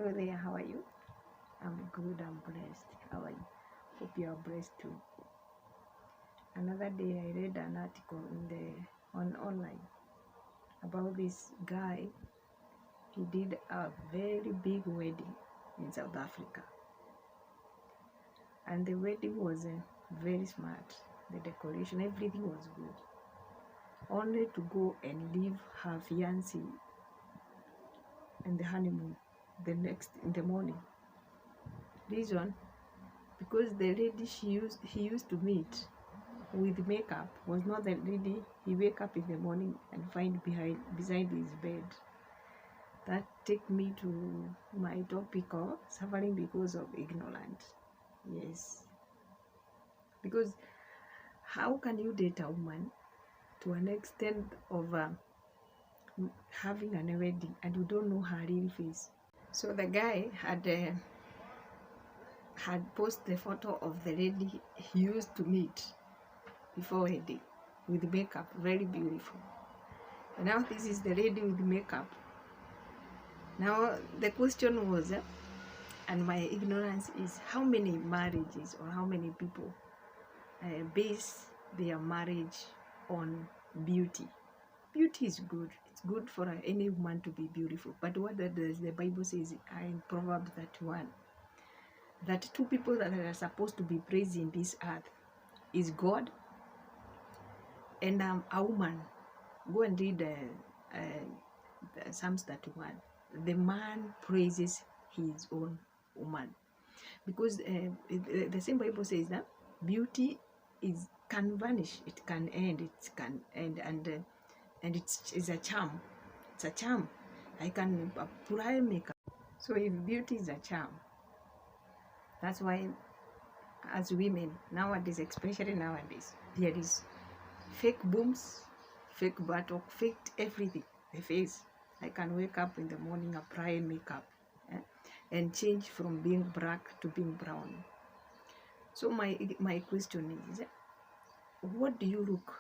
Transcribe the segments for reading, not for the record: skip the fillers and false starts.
Hello there, how are you? I'm good, I'm blessed. How are you? Hope you are blessed too. Another day I read an article on online about this guy. He did a very big wedding in South Africa. And the wedding was very smart. The decoration, everything was good. Only to go and leave her fiancé in the honeymoon in the morning. Reason, because the lady he used to meet with makeup was not the lady he wake up in the morning and find beside his bed. That take me to my topic of suffering because of ignorance. Yes, because how can you date a woman to an extent of having an wedding and you don't know her real face? So the guy had posted the photo of the lady he used to meet before wedding with makeup, very beautiful. And now this is the lady with makeup. Now the question was, and my ignorance is, how many marriages or how many people base their marriage on beauty? Beauty is good. It's good for any woman to be beautiful. But what does the Bible says in Proverbs 31? That two people that are supposed to be praised in this earth is God and a woman. Go and read Psalms 31. The man praises his own woman, because the same Bible says that beauty can vanish, it can end, it can end, and it's a charm. It's a charm. I can apply makeup. So if beauty is a charm, that's why as women nowadays, especially nowadays, there is fake boobs, fake buttock, fake everything. The face. I can wake up in the morning, apply makeup, and change from being black to being brown. So my question is, what do you look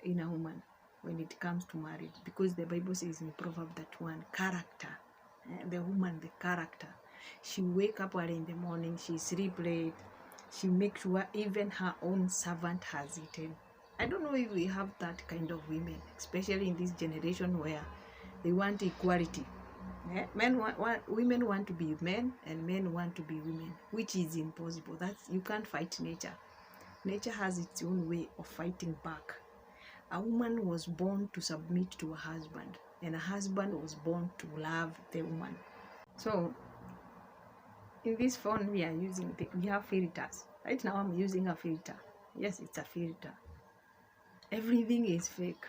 in a woman when it comes to marriage? Because the Bible says in Proverbs that one, character. The woman, the character. She wake up early in the morning, she sleep late, she makes sure even her own servant has eaten. I don't know if we have that kind of women, especially in this generation where they want equality. Women want to be men and men want to be women, which is impossible. You can't fight nature. Nature has its own way of fighting back. A woman was born to submit to a husband, and a husband was born to love the woman. So in this phone we are using, we have filters. Right now I'm using a filter. Yes, it's a filter. Everything is fake.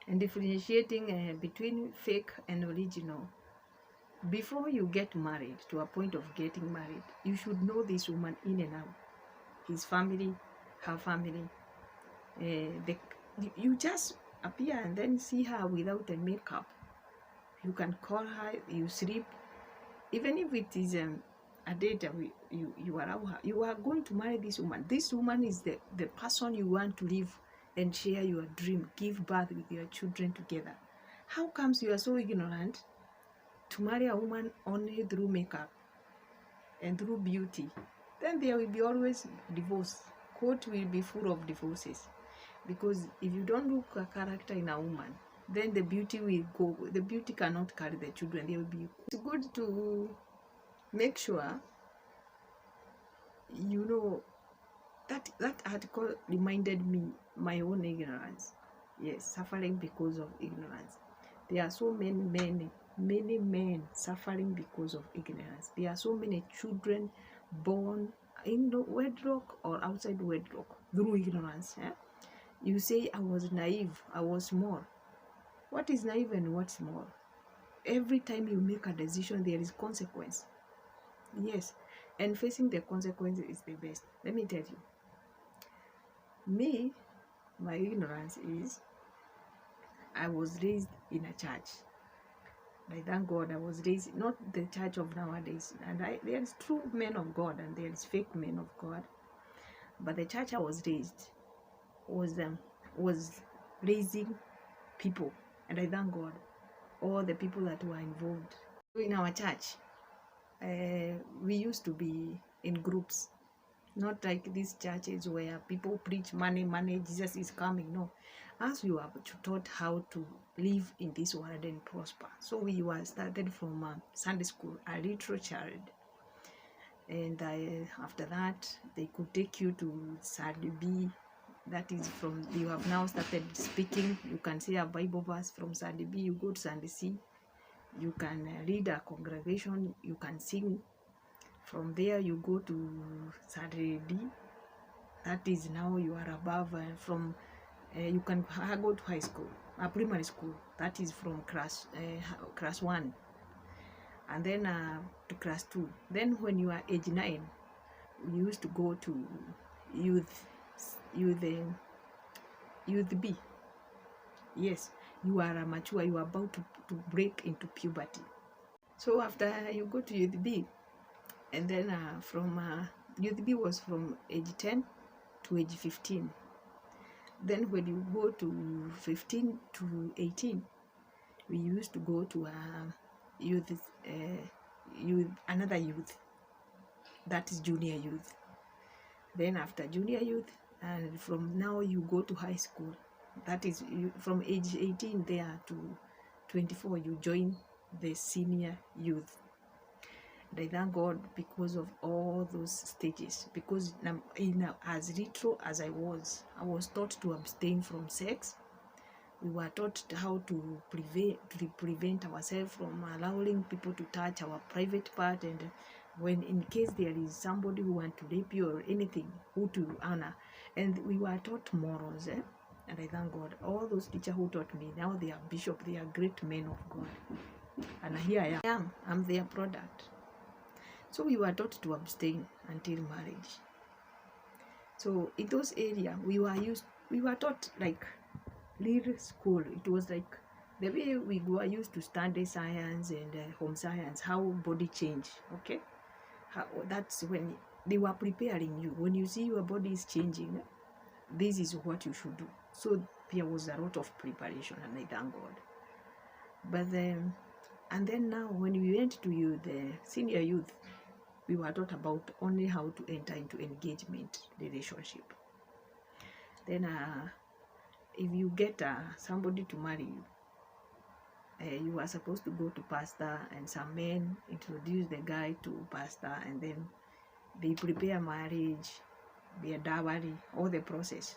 And differentiating between fake and original. Before you get married, to a point of getting married, you should know this woman in and out. His family, her family. You just appear and then see her without a makeup. You can call her, you sleep. Even if it is a date, you allow her. You are going to marry this woman. This woman is the person you want to live and share your dream, give birth with your children together. How comes you are so ignorant to marry a woman only through makeup and through beauty? Then there will be always divorce. Court will be full of divorces. Because if you don't look a character in a woman, then the beauty will go. The beauty cannot carry the children. They will be. It's good to make sure you know that article reminded me my own ignorance. Yes, suffering because of ignorance. There are so many men suffering because of ignorance. There are so many children born in the wedlock or outside wedlock through ignorance. You say, I was naive, I was small. What is naive and what's small? Every time you make a decision, there is consequence. Yes, and facing the consequences is the best. Let me tell you. Me, my ignorance is, I was raised in a church. I thank God I was raised, not the church of nowadays. And there is true men of God and there is fake men of God. But the church I was raised was raising people. And I thank God, all the people that were involved in our church. we used to be in groups, not like these churches where people preach money, money, Jesus is coming. No, as we were taught how to live in this world and prosper. So we were started from Sunday school, a little child, and after that they could take you to Sunday B. That is from, you have now started speaking. You can say a Bible verse from Sunday B. You go to Sunday C. You can read a congregation. You can sing. From there you go to Sunday D. That is now you are above. You can go to high school, primary school. That is from class 1, and then to class 2. Then when you are age 9, you used to go to youth B. Yes, you are mature, you are about to break into puberty. So after you go to youth B, and then from youth B was from age 10 to age 15. Then when you go to 15 to 18, we used to go to another youth. That is junior youth. Then after junior youth, and from now you go to high school. That is from age 18 there to 24, you join the senior youth. And I thank God because of all those stages, because as little as I was taught to abstain from sex. We were taught how to prevent ourselves from allowing people to touch our private part, and when in case there is somebody who wants to rape you or anything, who to honor. And we were taught morals, and I thank God. All those teachers who taught me, now they are bishop, they are great men of God. And here I am, I'm their product. So we were taught to abstain until marriage. So in those areas, we were taught like little school. It was like the way we were used to standard science and home science, how body change. Okay, that's when they were preparing you. When you see your body is changing, this is what you should do. So there was a lot of preparation, and I thank God. But then, and then now when we went to the senior youth, we were taught about only how to enter into engagement relationship. Then if you get somebody to marry you, you are supposed to go to pastor, and some men introduce the guy to pastor, and then they prepare marriage, their dowry, all the process.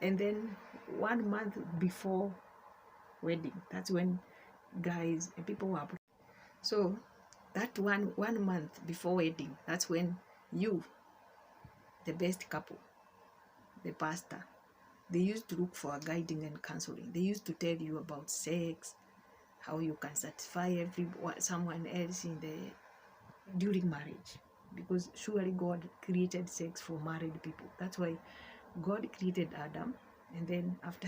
And then 1 month before wedding, that's when guys and people were. So that one month before wedding, that's when you, the best couple, the pastor, they used to look for guiding and counseling. They used to tell you about sex, how you can satisfy someone else during marriage, because surely God created sex for married people. That's why God created Adam, and then after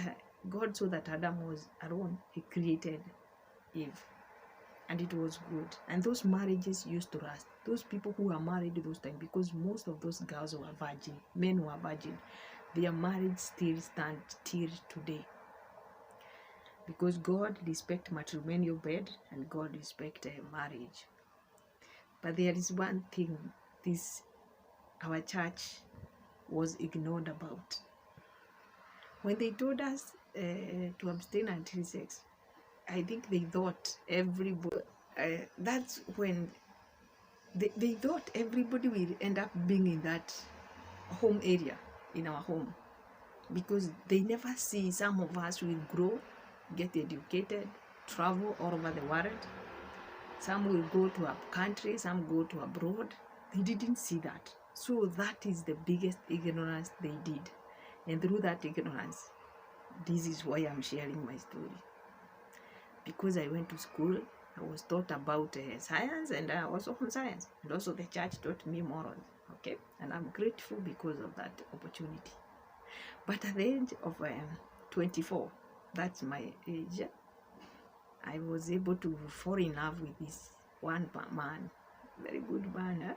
God saw that Adam was alone, he created Eve, and it was good. And those marriages used to last. Those people who are married those times, because most of those girls were virgin, men were virgin, their marriage still stands till today, because God respects matrimonial bed and God respects marriage. But there is one thing our church was ignored about. When they told us to abstain until sex, I think they thought everybody, that's when they thought everybody will end up being in that home area, in our home, because they never see some of us will grow, get educated, travel all over the world. Some will go to a country, some go to abroad. They didn't see that. So that is the biggest ignorance they did. And through that ignorance, this is why I'm sharing my story. Because I went to school, I was taught about science, and also home science. And also the church taught me morals. Okay? And I'm grateful because of that opportunity. But at the age of 24, that's my age, I was able to fall in love with this one man, very good man.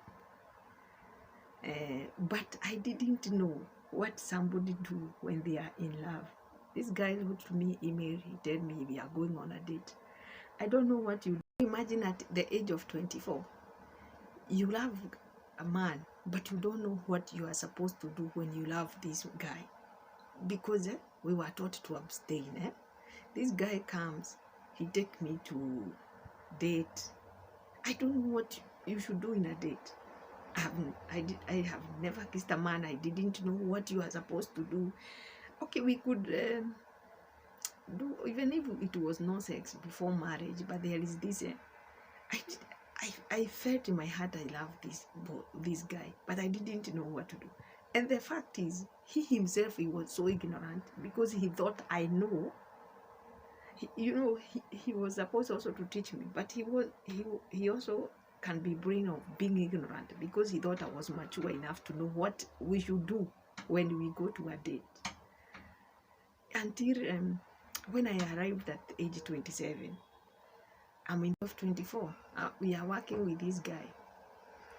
But I didn't know what somebody do when they are in love. This guy wrote me email, he told me we are going on a date. I don't know what you do. Imagine at the age of 24, you love a man, but you don't know what you are supposed to do when you love this guy, because we were taught to abstain. This guy comes, he take me to date. I don't know what you should do in a date. I have never kissed a man. I didn't know what you are supposed to do. Okay, we could do, even if it was no sex before marriage, but there is this. I felt in my heart I love this guy, but I didn't know what to do. And the fact is, he himself, he was so ignorant, because he thought I know. He was supposed also to teach me, but he also can be brain of being ignorant, because he thought I was mature enough to know what we should do when we go to a date. Until when I arrived at age 27, I'm in of 24. We are working with this guy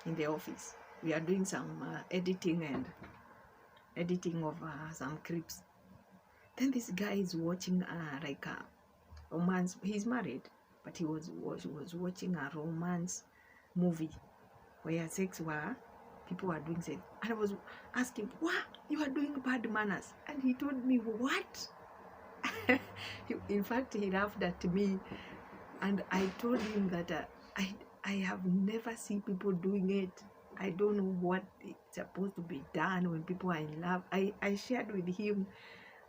in the office. We are doing some editing of some clips. Then this guy is watching like a romance. He's married, but he was watching a romance movie where people were doing sex. And I was asking, "What? You are doing bad manners?" And he told me, "What?" In fact, he laughed at me, and I told him that I have never seen people doing it. I don't know what is supposed to be done when people are in love. I shared with him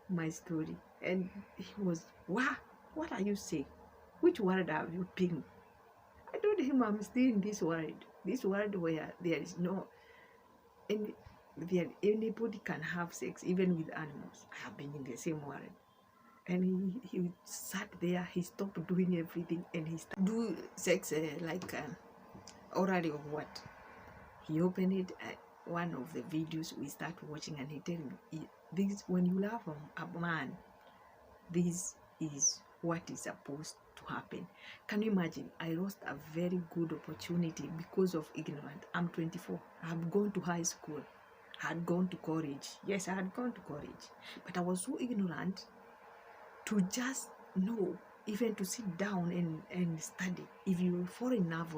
my story, and he was, "Wow, what are you saying? Which world have you been?" I told him I'm still in this world where there is no anybody can have sex, even with animals. I have been in the same world. And he sat there, he stopped doing everything, and he started do sex like orally or what. He opened it, one of the videos we start watching, and he tell me, "This, when you love a man, this is what is supposed to happen." Can you imagine? I lost a very good opportunity because of ignorance. I'm 24. I have gone to high school. I had gone to college. Yes, I had gone to college, but I was so ignorant to just know, even to sit down and study. If you fall in love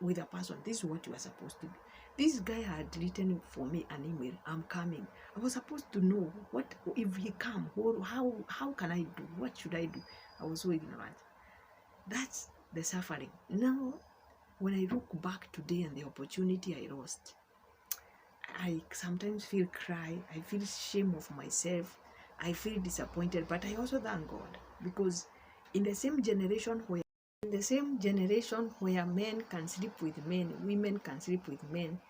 with a person, this is what you are supposed to do. This guy had written for me an email, "I'm coming." I was supposed to know, what if he come, how can I do, what should I do? I was so ignorant. That's the suffering. Now when I look back today and the opportunity I lost, I sometimes feel cry, I feel shame of myself, I feel disappointed, but I also thank God, because in the same generation where men can sleep with men, women can sleep with men,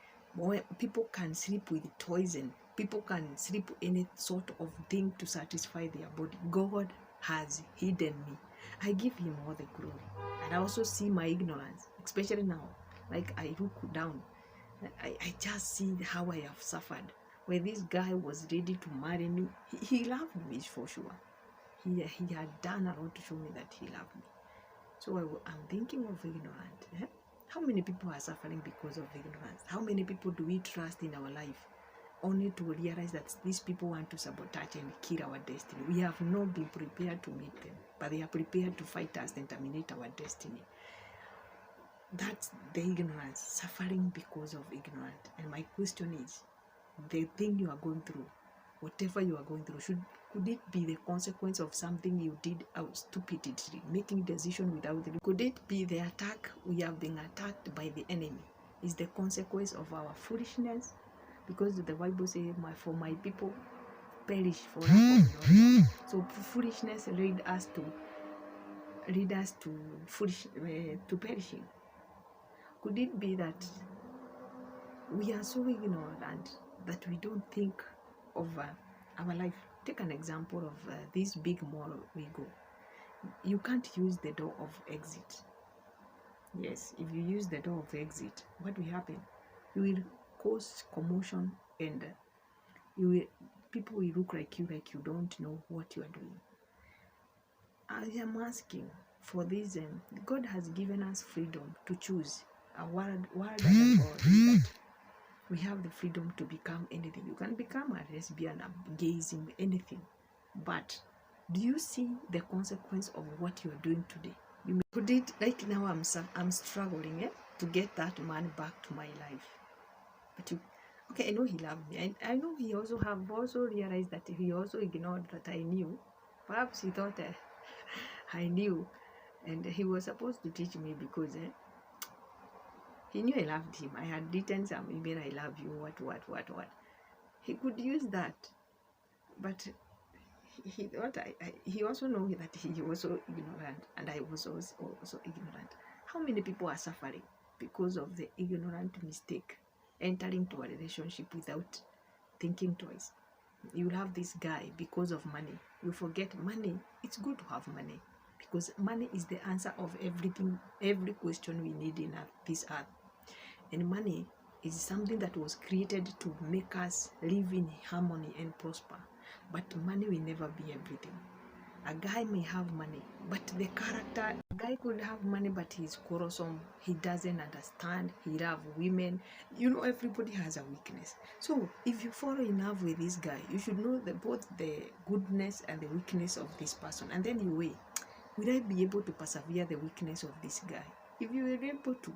people can sleep with toys, and people can sleep any sort of thing to satisfy their body, God has hidden me. I give him all the glory. And I also see my ignorance, especially now. Like, I look down, I just see how I have suffered. When this guy was ready to marry me, he loved me for sure. He had done a lot to show me that he loved me. So I'm thinking of ignorance. How many people are suffering because of ignorance? How many people do we trust in our life, only to realize that these people want to sabotage and kill our destiny? We have not been prepared to meet them, but they are prepared to fight us and terminate our destiny. That's the ignorance, suffering because of ignorance. And my question is, the thing you are going through, whatever you are going through, could it be the consequence of something you did out stupidity, making decision without the? Could it be the attack we have been attacked by the enemy? Is the consequence of our foolishness? Because the Bible says, "For my people perish for lack of knowledge." So foolishness lead us to to perishing. Could it be that we are so ignorant that we don't think of our life? Take an example of this big mall we go. You can't use the door of exit. Yes, if you use the door of exit, what will happen? You will cause commotion, and people will look like you don't know what you are doing. I am asking for this. God has given us freedom to choose a world and a God. We have the freedom to become anything. You can become a lesbian, a gayism, anything. But do you see the consequence of what you are doing today? Could it, like now I'm struggling, to get that man back to my life. But okay, I know he loved me. I know he also have also realized that he also ignored that I knew. Perhaps he thought I knew, and he was supposed to teach me because he knew I loved him. I had written some email, I love you, what. He could use that, but he thought he also know that he was so ignorant, and I was also ignorant. How many people are suffering because of the ignorant mistake, entering to a relationship without thinking twice? You have this guy because of money. You forget money. It's good to have money because money is the answer of everything, every question we need in this earth. And money is something that was created to make us live in harmony and prosper. But money will never be everything. A guy may have money, but the character, a guy could have money, but he's quarrelsome. He doesn't understand. He loves women. You know, everybody has a weakness. So if you fall in love with this guy, you should know both the goodness and the weakness of this person. And then you weigh, will I be able to persevere the weakness of this guy? If you are able to,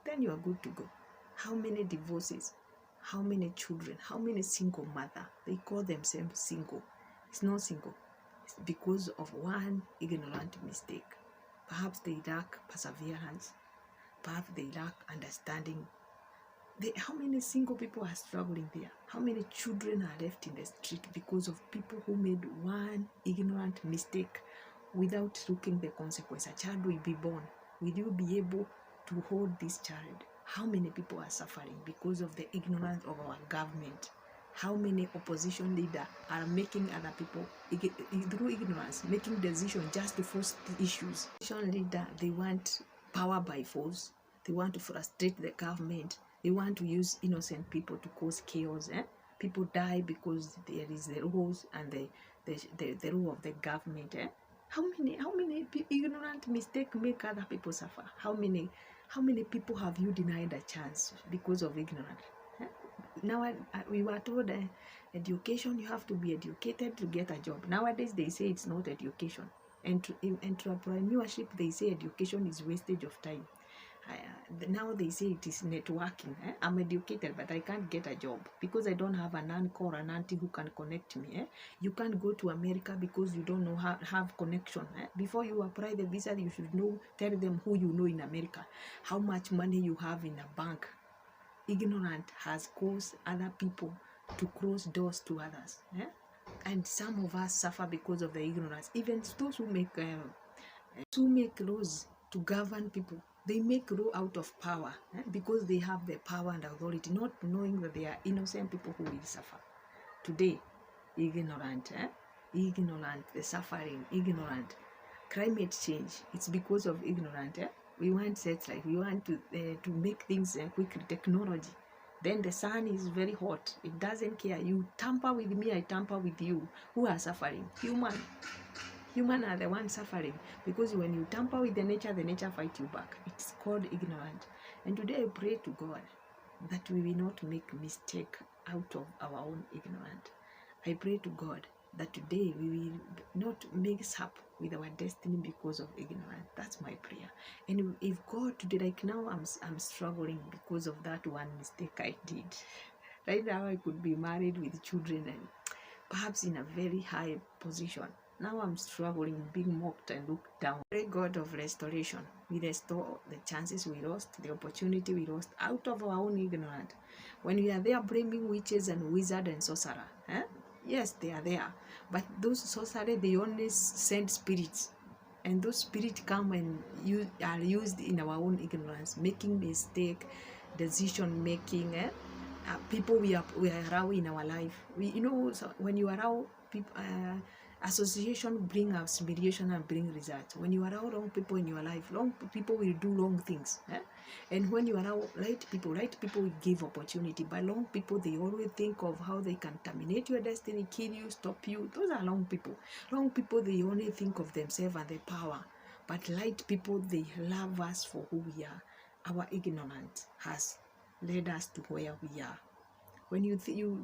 then you are good to go. How many divorces? How many children? How many single mother? They call themselves single. It's not single. It's because of one ignorant mistake. Perhaps they lack perseverance. Perhaps they lack understanding. How many single people are struggling there? How many children are left in the street because of people who made one ignorant mistake without looking the consequence? A child will be born. Will you be able to hold this child? How many people are suffering because of the ignorance of our government? How many opposition leaders are making other people, through ignorance, making decisions just to force the issues? Opposition leader, they want power by force. They want to frustrate the government. They want to use innocent people to cause chaos. People die because there is the rules and the rule of the government. How many ignorant mistakes make other people suffer? How many people have you denied a chance because of ignorance? Now we were told education, you have to be educated to get a job. Nowadays they say it's not education. And in entrepreneurship they say education is wastage of time. Now they say it is networking. I'm educated, but I can't get a job because I don't have an uncle or an auntie who can connect me. You can't go to America because you don't know how have connection. Before you apply the visa, you should know, tell them who you know in America, how much money you have in a bank. Ignorance has caused other people to close doors to others. And some of us suffer because of the ignorance. Even those who make laws to govern people, they make law out of power because they have the power and authority, not knowing that they are innocent people who will suffer. Today, ignorant, the suffering, ignorant. Climate change, it's because of ignorant. We want sex life, we want to make things quickly, technology. Then the sun is very hot, it doesn't care. You tamper with me, I tamper with you. Who are suffering? Human are the ones suffering, because when you tamper with the nature fights you back. It's called ignorant. And today I pray to God that we will not make mistake out of our own ignorance. I pray to God that today we will not mix up with our destiny because of ignorance. That's my prayer. And if God today, like now I'm struggling because of that one mistake I did. Right now I could be married with children and perhaps in a very high position. Now I'm struggling, being mocked and looked down. Pray God of restoration. We restore the chances we lost, the opportunity we lost out of our own ignorance. When we are there blaming witches and wizards and sorcerer, yes, they are there. But those sorcerers, they only send spirits. And those spirits come and are used in our own ignorance, making mistake, decision making. People we are around in our life. So when you allow people, association bring aspiration and bring results. When you allow wrong people in your life, wrong people will do wrong things. And when you allow right people will give opportunity. But wrong people, they always think of how they can terminate your destiny, kill you, stop you. Those are wrong people. Wrong people, they only think of themselves and their power. But right people, they love us for who we are. Our ignorance has led us to where we are. When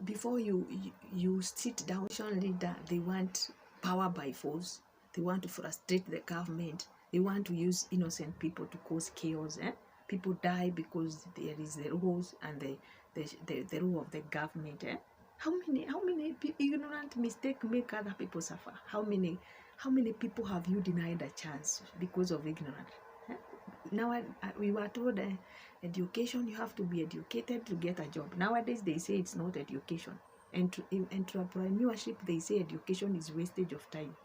before you sit down, leader, they want power by force. They want to frustrate the government. They want to use innocent people to cause chaos. people die because there is the rules and the rule of the government. How many ignorant mistake make other people suffer? How many people have you denied a chance because of ignorance? Eh? Now we were told education, you have to be educated to get a job. Nowadays they say it's not education. And in entrepreneurship they say education is wastage of time.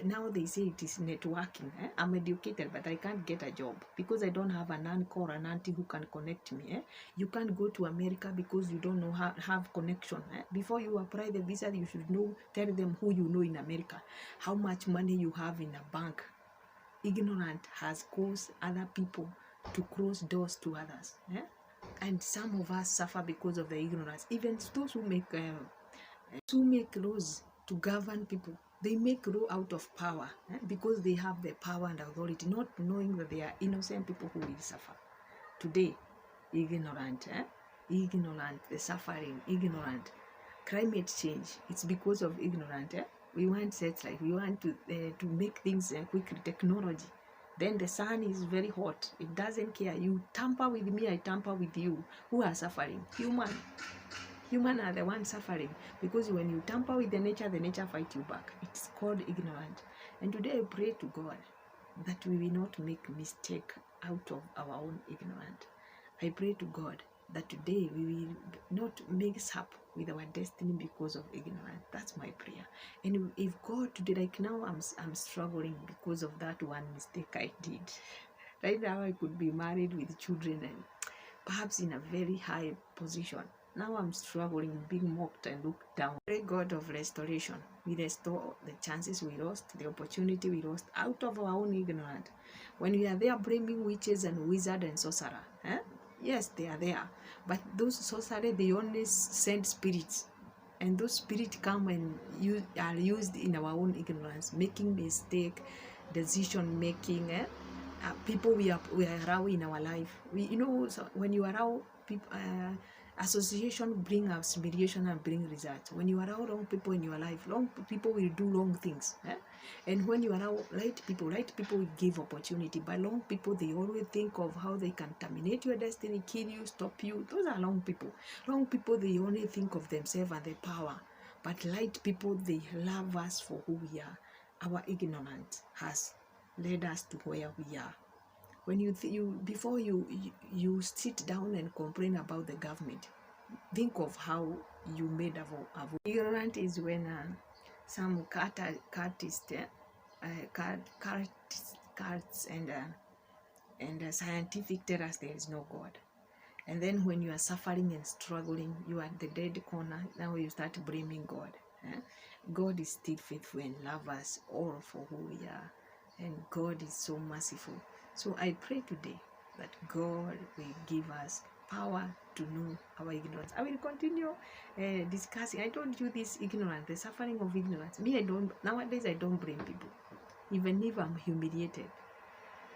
Now they say it is networking. I'm educated, but I can't get a job because I don't have an uncle or an auntie who can connect me. You can't go to America because you don't know how have connection. Before you apply the visa, you should know, tell them who you know in America, how much money you have in a bank. Ignorant has caused other people to close doors to others. And some of us suffer because of the ignorance. Even those who make laws to govern people, they make law out of power, because they have the power and authority, not knowing that they are innocent people who will suffer. Today, ignorant, the suffering, ignorant. Climate change, it's because of ignorant. We want satellite, we want to make things quickly, technology. Then the sun is very hot, it doesn't care. You tamper with me, I tamper with you. Who are suffering? Human are the ones suffering, because when you tamper with the nature fights you back. It's called ignorant. And today I pray to God that we will not make mistake out of our own ignorance. I pray to God that today we will not mix up with our destiny because of ignorance. That's my prayer. And if God today, like now, I'm struggling because of that one mistake I did. Right now I could be married with children and perhaps in a very high position. Now I'm struggling, being mocked and looked down. Pray God of restoration. We restore the chances we lost, the opportunity we lost out of our own ignorance. When we are there blaming witches and wizards and sorcerer, yes, they are there. But those sorcerers, they only send spirits. And those spirits come and are used in our own ignorance, making mistake, decision making. People we allow in our life. So when you allow people, association bring assimilation and bring results. When you allow wrong people in your life, wrong people will do wrong things. And when you allow right people will give opportunity. But wrong people, they always think of how they can terminate your destiny, kill you, stop you. Those are wrong people. Wrong people, they only think of themselves and their power. But right people, they love us for who we are. Our ignorance has led us to where we are. When before you sit down and complain about the government, think of how you made a vote. Ignorant is when some cards and scientific tell us there is no God. And then when you are suffering and struggling, you are at the dead corner. Now you start blaming God. God is still faithful and loves us all for who we are. And God is so merciful. So I pray today that God will give us power to know our ignorance. I will continue discussing. I told you this ignorance, the suffering of ignorance. Nowadays I don't blame people. Even if I'm humiliated,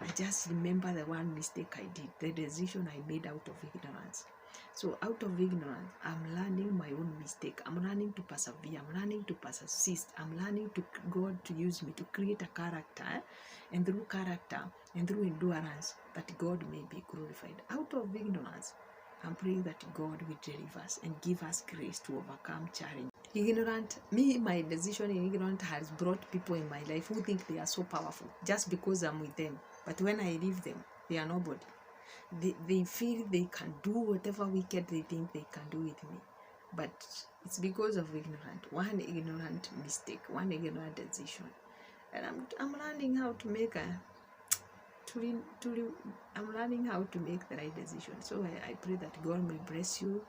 I just remember the one mistake I did, the decision I made out of ignorance. So out of ignorance, I'm learning my own mistake. I'm learning to persevere. I'm learning to persist. I'm learning to God to use me to create a character. And through character and through endurance, that God may be glorified. Out of ignorance, I'm praying that God will deliver us and give us grace to overcome challenge. My decision in ignorance has brought people in my life who think they are so powerful just because I'm with them. But when I leave them, they are nobody. They feel they can do whatever wicked they think they can do with me. But it's because of one ignorant mistake, one ignorant decision. And I'm learning how to make I'm learning how to make the right decision. So I pray that God may bless you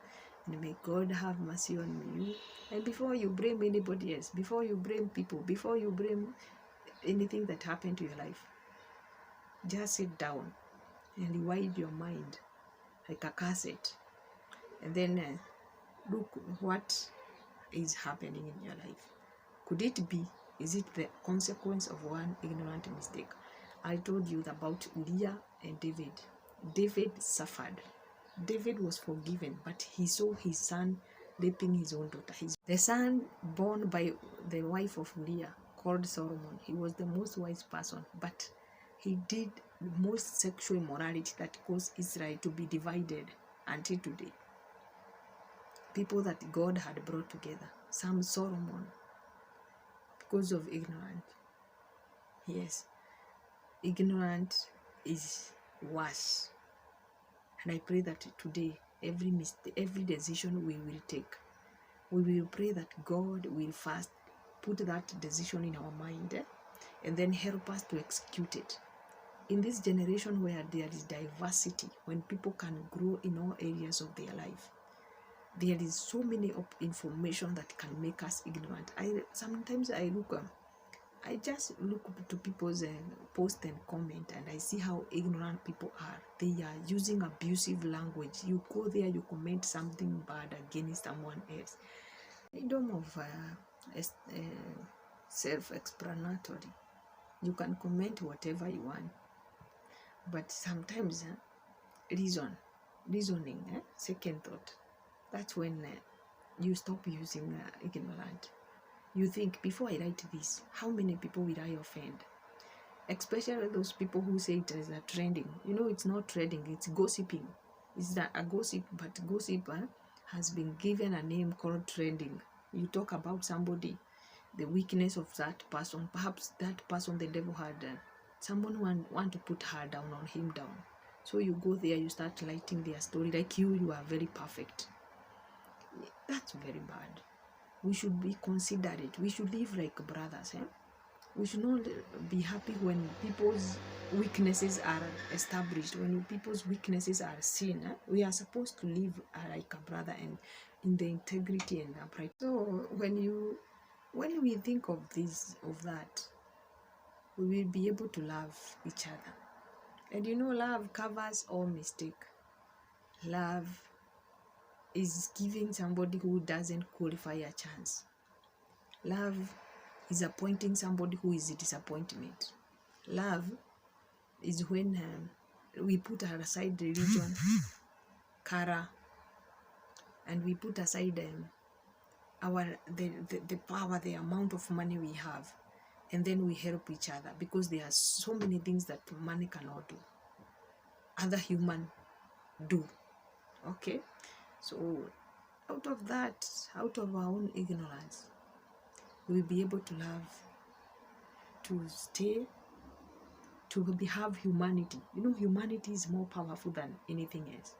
and may God have mercy on you. And before you blame anybody else, before you blame people, before you blame anything that happened to your life, just sit down and rewind your mind like a cassette, and then look what is happening in your life. Could it be, is it the consequence of one ignorant mistake? I told you about Uriah and David. David suffered. David was forgiven, but he saw his son raping his own daughter. The son born by the wife of Uriah, called Solomon, he was the most wise person, but he did the most sexual immorality that caused Israel to be divided until today. People that God had brought together, some Solomon, because of ignorance. Yes, ignorance is worse. And I pray that today, every decision we will take, we will pray that God will first put that decision in our mind, and then help us to execute it. In this generation where there is diversity, when people can grow in all areas of their life, there is so many information that can make us ignorant. Sometimes I just look to people's post and comment, and I see how ignorant people are. They are using abusive language. You go there, you comment something bad against someone else. Freedom of self-explanatory. You can comment whatever you want, but sometimes reasoning, second thought, that's when you stop using ignorant. You think, before I write this, how many people will I offend? Especially those people who say it is a trending. It's not trending, it's gossiping. It's a gossip, but gossip has been given a name called trending. You talk about somebody, the weakness of that person. Perhaps that person, the devil had someone want to put her down or him down. So you go there, you start lighting their story like you are very perfect. That's very bad. We should be considerate. We should live like brothers. We should not be happy when people's weaknesses are established, when people's weaknesses are seen. We are supposed to live like a brother and in the integrity and upright. So when we think of that, we will be able to love each other. And love covers all mistake. Love is giving somebody who doesn't qualify a chance. Love is appointing somebody who is a disappointment. Love is when we put aside religion, color, and we put aside the power, the amount of money we have, and then we help each other, because there are so many things that money cannot do, other human do. Okay, so out of that, out of our own ignorance, we'll be able to love, to stay, to have humanity. Humanity is more powerful than anything else,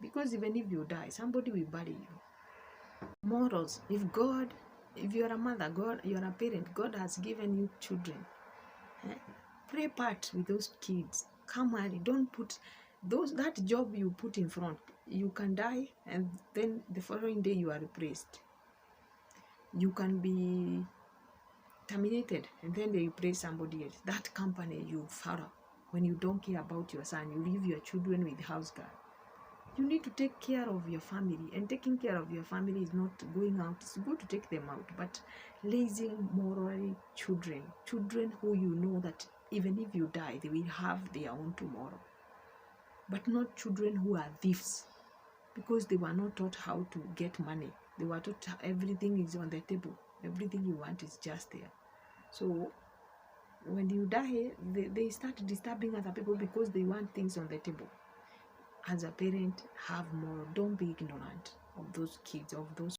because even if you die, somebody will bury you. Morals. If you are a mother, you are a parent, God has given you children. Play part with those kids. Come early. Don't put that job you put in front. You can die, and then the following day you are replaced. You can be terminated, and then they replace somebody else. That company you follow, when you don't care about your son, you leave your children with house girl. You need to take care of your family, and taking care of your family is not going out. It's good to take them out, but raising morally children who you know that even if you die, they will have their own tomorrow. But not children who are thieves, because they were not taught how to get money. They were taught everything is on the table. Everything you want is just there. So when you die, they start disturbing other people because they want things on the table. As a parent, have more. Don't be ignorant of those kids, of those